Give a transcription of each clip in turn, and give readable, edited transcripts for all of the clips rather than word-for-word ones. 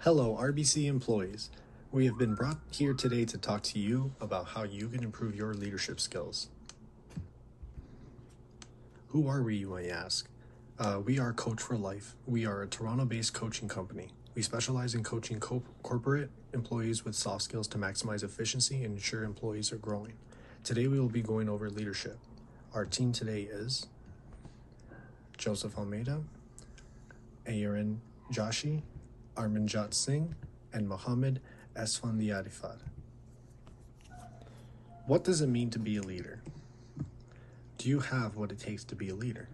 Hello, RBC employees. We have been brought here today to talk to you about how you can improve your leadership skills. Who are we, you may ask? We are Coach for Life. We are a Toronto based coaching company. We specialize in coaching corporate employees with soft skills to maximize efficiency and ensure employees are growing. Today, we will be going over leadership. Our team today is Joseph Almeida, Aaron Joshi, Armanjot Singh, and Mohammed Esfandiarifad. What does it mean to be a leader? Do you have what it takes to be a leader?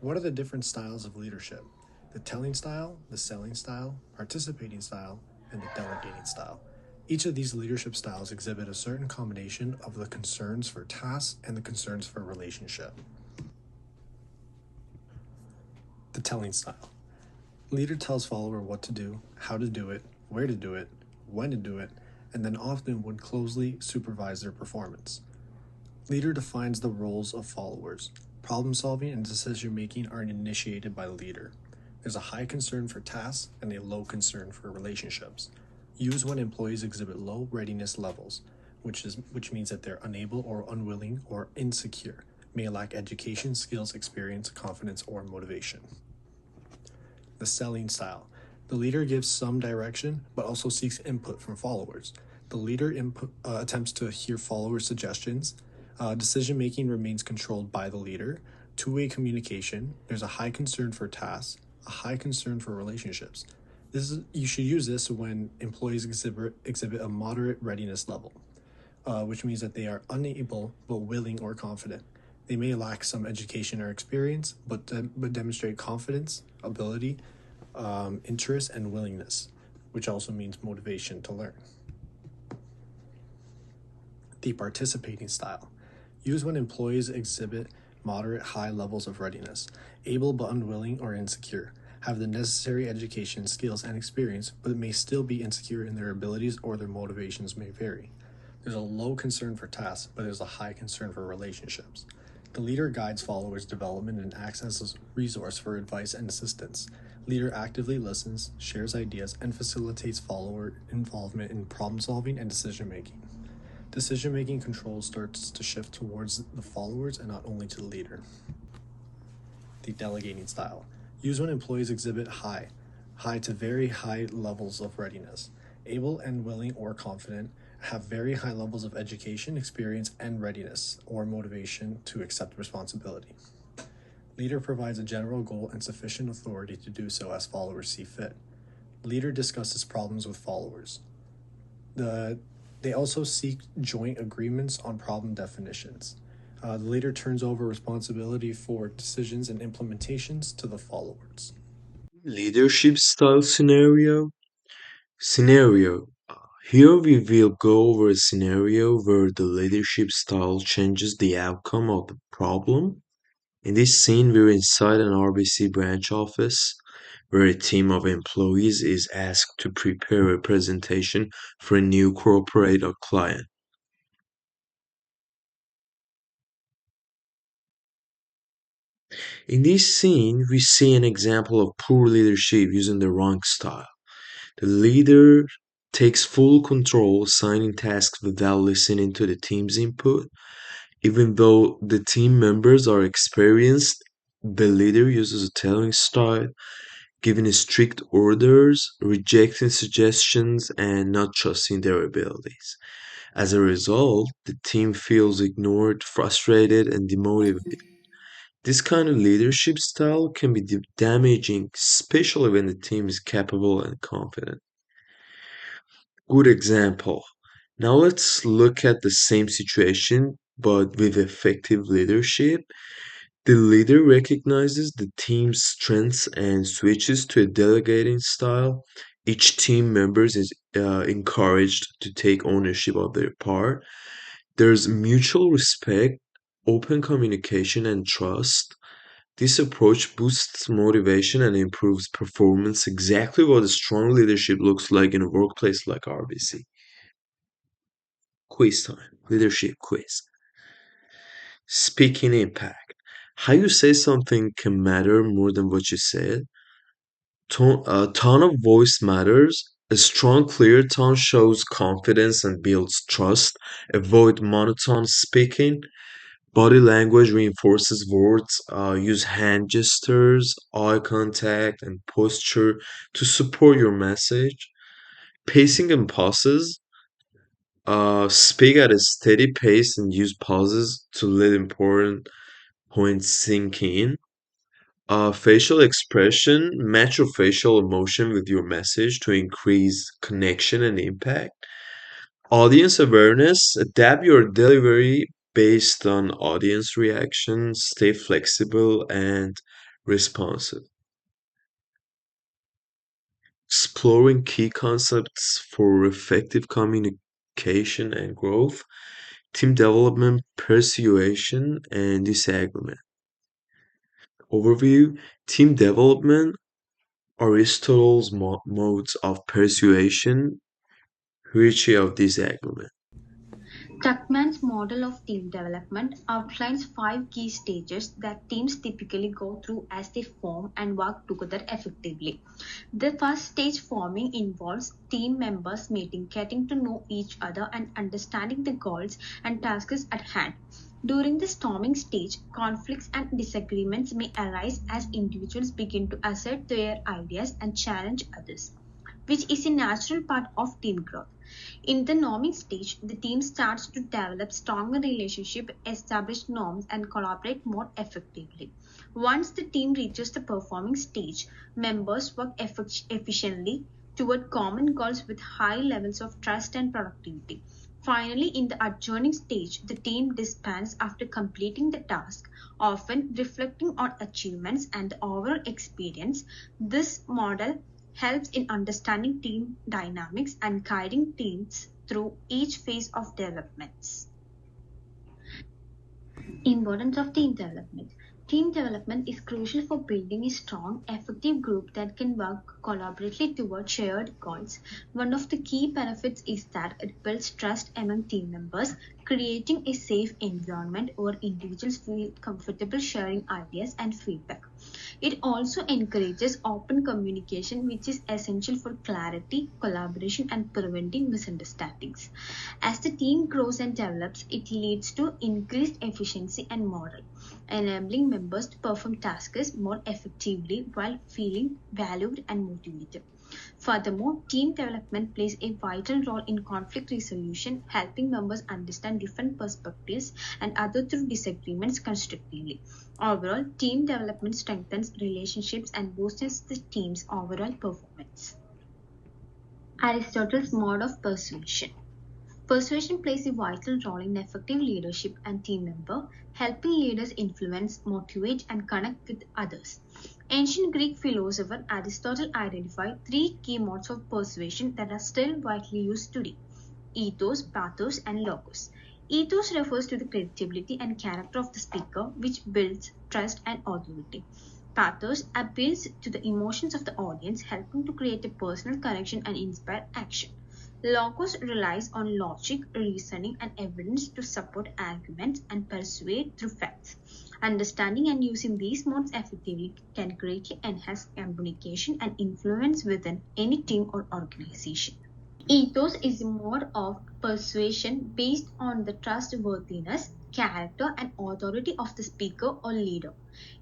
What are the different styles of leadership? The telling style, the selling style, participating style, and the delegating style. Each of these leadership styles exhibit a certain combination of the concerns for tasks and the concerns for relationship. The telling style. Leader tells follower what to do, how to do it, where to do it, when to do it, and then often would closely supervise their performance. Leader defines the roles of followers. Problem solving and decision making are initiated by the leader. There's a high concern for tasks and a low concern for relationships. Used when employees exhibit low readiness levels, which means that they're unable or unwilling or insecure, may lack education, skills, experience, confidence, or motivation. The selling style. The leader gives some direction, but also seeks input from followers. The leader attempts to hear followers' suggestions. Decision making remains controlled by the leader. Two-way communication. There's a high concern for tasks, a high concern for relationships. You should use this when employees exhibit a moderate readiness level, which means that they are unable but willing or confident. They may lack some education or experience, but demonstrate confidence, ability, interest, and willingness, which also means motivation to learn. The participating style. Used when employees exhibit moderate high levels of readiness, able but unwilling or insecure, have the necessary education, skills, and experience, but may still be insecure in their abilities or their motivations may vary. There's a low concern for tasks, but there's a high concern for relationships. The leader guides followers' development and acts as a resource for advice and assistance. Leader actively listens, shares ideas, and facilitates follower involvement in problem solving and decision making. Decision-making control starts to shift towards the followers and not only to the leader. The delegating style. Used when employees exhibit high to very high levels of readiness, able and willing or confident, have very high levels of education, experience, and readiness or motivation to accept responsibility. Leader provides a general goal and sufficient authority to do so as followers see fit. Leader discusses problems with followers. They also seek joint agreements on problem definitions. The leader turns over responsibility for decisions and implementations to the followers. Leadership style scenario. Here we will go over a scenario where the leadership style changes the outcome of the problem. In this scene, we're inside an RBC branch office where a team of employees is asked to prepare a presentation for a new corporate or client. In this scene, we see an example of poor leadership using the wrong style. The leader takes full control, assigning tasks without listening to the team's input. Even though the team members are experienced, the leader uses a telling style, giving strict orders, rejecting suggestions, and not trusting their abilities. As a result, the team feels ignored, frustrated, and demotivated. This kind of leadership style can be damaging, especially when the team is capable and confident. Good example. Now let's look at the same situation but with effective leadership. The leader recognizes the team's strengths and switches to a delegating style. Each team member is encouraged to take ownership of their part. There's mutual respect, open communication, and trust. This approach boosts motivation and improves performance, exactly what a strong leadership looks like in a workplace like RBC. Quiz time, leadership quiz. Speaking impact. How you say something can matter more than what you said. Tone of voice matters. A strong, clear tone shows confidence and builds trust. Avoid monotone speaking. Body language reinforces words. Use hand gestures, eye contact, and posture to support your message. Pacing and pauses. Speak at a steady pace and use pauses to let important points sink in. Facial expression, match your facial emotion with your message to increase connection and impact. Audience awareness, adapt your delivery based on audience reaction, stay flexible and responsive. Exploring key concepts for effective communication and growth, team development, persuasion, and disagreement. Overview, team development, Aristotle's modes of persuasion, virtue of disagreement. Tuckman's model of team development outlines five key stages that teams typically go through as they form and work together effectively. The first stage, forming, involves team members meeting, getting to know each other, and understanding the goals and tasks at hand. During the storming stage, conflicts and disagreements may arise as individuals begin to assert their ideas and challenge others, which is a natural part of team growth. In the norming stage, the team starts to develop stronger relationships, establish norms, and collaborate more effectively. Once the team reaches the performing stage, members work efficiently toward common goals with high levels of trust and productivity. Finally, in the adjourning stage, the team disbands after completing the task, often reflecting on achievements and the overall experience. This model helps in understanding team dynamics and guiding teams through each phase of developments. Importance of team development. Team development is crucial for building a strong, effective group that can work collaboratively toward shared goals. One of the key benefits is that it builds trust among team members, creating a safe environment where individuals feel comfortable sharing ideas and feedback. It also encourages open communication, which is essential for clarity, collaboration, and preventing misunderstandings. As the team grows and develops, it leads to increased efficiency and morale, enabling members to perform tasks more effectively while feeling valued and motivated. Furthermore, team development plays a vital role in conflict resolution, helping members understand different perspectives and other through disagreements constructively. Overall, team development strengthens relationships and boosts the team's overall performance. Aristotle's mode of persuasion. Persuasion plays a vital role in effective leadership and team member, helping leaders influence, motivate, and connect with others. Ancient Greek philosopher Aristotle identified three key modes of persuasion that are still widely used today: ethos, pathos, and logos. Ethos refers to the credibility and character of the speaker, which builds trust and authority. Pathos appeals to the emotions of the audience, helping to create a personal connection and inspire action. Logos relies on logic, reasoning, and evidence to support arguments and persuade through facts. Understanding and using these modes effectively can greatly enhance communication and influence within any team or organization. Ethos is a mode of persuasion based on the trustworthiness, character, and authority of the speaker or leader.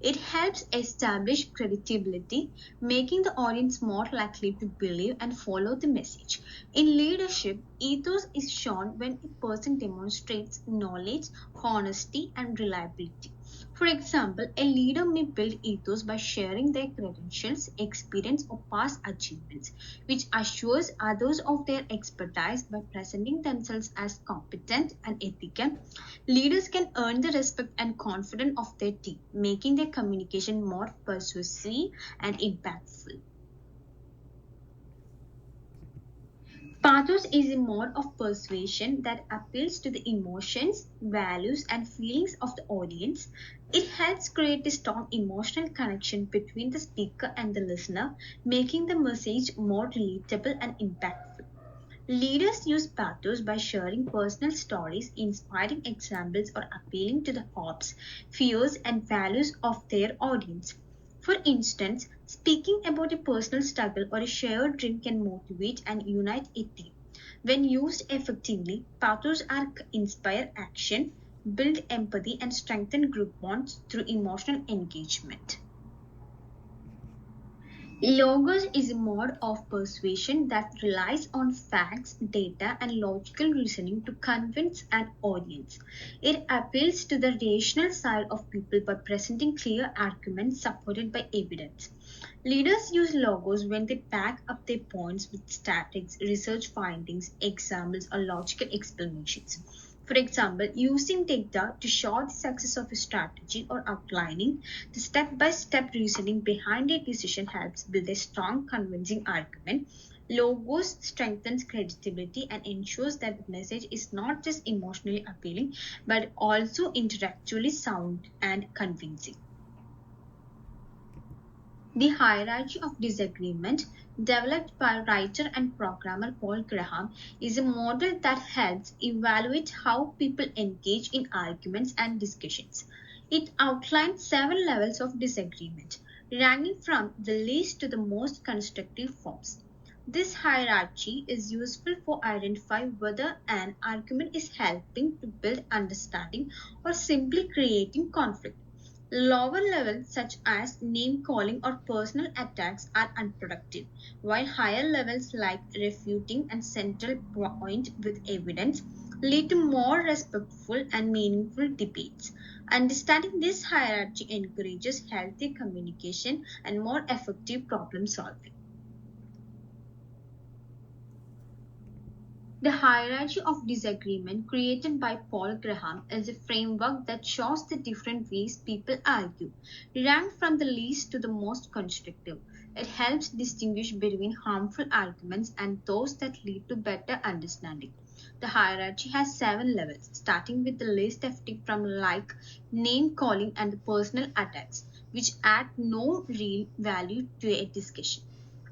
It helps establish credibility, making the audience more likely to believe and follow the message. In leadership, ethos is shown when a person demonstrates knowledge, honesty, and reliability. For example, a leader may build ethos by sharing their credentials, experience, or past achievements, which assures others of their expertise by presenting themselves as competent and ethical. Leaders can earn the respect and confidence of their team, making their communication more persuasive and impactful. Pathos is a mode of persuasion that appeals to the emotions, values, and feelings of the audience. It helps create a strong emotional connection between the speaker and the listener, making the message more relatable and impactful. Leaders use pathos by sharing personal stories, inspiring examples, or appealing to the hopes, fears, and values of their audience. For instance, speaking about a personal struggle or a shared dream can motivate and unite a team. When used effectively, pathos are inspire action, build empathy, and strengthen group bonds through emotional engagement. Logos is a mode of persuasion that relies on facts, data, and logical reasoning to convince an audience. It appeals to the rational side of people by presenting clear arguments supported by evidence. Leaders use logos when they back up their points with statistics, research findings, examples, or logical explanations. For example, using data to show the success of a strategy or outlining the step by step reasoning behind a decision helps build a strong, convincing argument. Logos strengthens credibility and ensures that the message is not just emotionally appealing but also intellectually sound and convincing. The hierarchy of disagreement, developed by writer and programmer Paul Graham, is a model that helps evaluate how people engage in arguments and discussions. It outlines 7 levels of disagreement, ranging from the least to the most constructive forms. This hierarchy is useful for identifying whether an argument is helping to build understanding or simply creating conflict. Lower levels such as name calling or personal attacks are unproductive, while higher levels like refuting and central point with evidence lead to more respectful and meaningful debates. Understanding this hierarchy encourages healthy communication and more effective problem solving. The hierarchy of disagreement created by Paul Graham is a framework that shows the different ways people argue, ranked from the least to the most constructive. It helps distinguish between harmful arguments and those that lead to better understanding. The hierarchy has 7 levels, starting with the least effective from like name calling and the personal attacks, which add no real value to a discussion.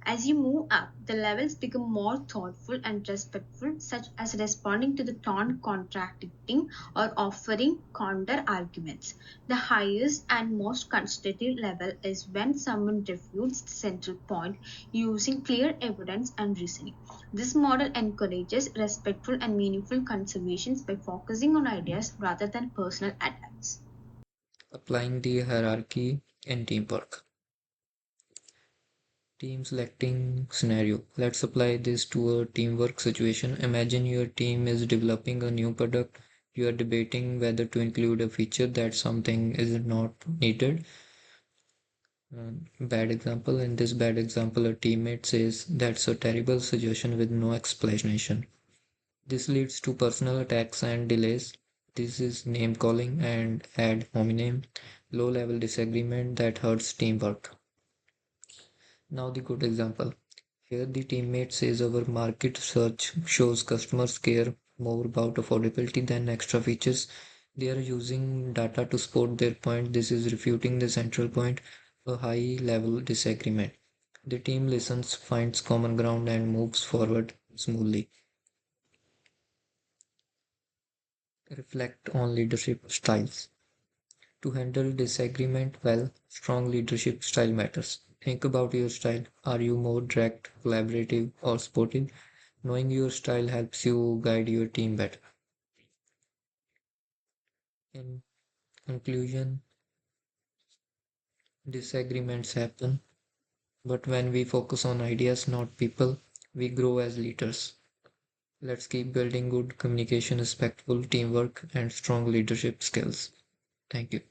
As you move up, the levels become more thoughtful and respectful, such as responding to the tone contradicting or offering counter arguments. The highest and most constructive level is when someone refutes the central point using clear evidence and reasoning. This model encourages respectful and meaningful conversations by focusing on ideas rather than personal attacks. Applying the hierarchy in teamwork. Team selecting scenario. Let's apply this to a teamwork situation. Imagine your team is developing a new product. You are debating whether to include a feature that something is not needed. Bad example. In this bad example, a teammate says that's a terrible suggestion with no explanation. This leads to personal attacks and delays. This is name calling and ad hominem, low level disagreement that hurts teamwork. Now the good example. Here the teammate says our market research shows customers care more about affordability than extra features. They are using data to support their point. This is refuting the central point, a high level disagreement. The team listens, finds common ground, and moves forward smoothly. Reflect on leadership styles. To handle disagreement well, strong leadership style matters. Think about your style. Are you more direct, collaborative, or sportive? Knowing your style helps you guide your team better. In conclusion, disagreements happen, but when we focus on ideas, not people, we grow as leaders. Let's keep building good communication, respectful teamwork, and strong leadership skills. Thank you.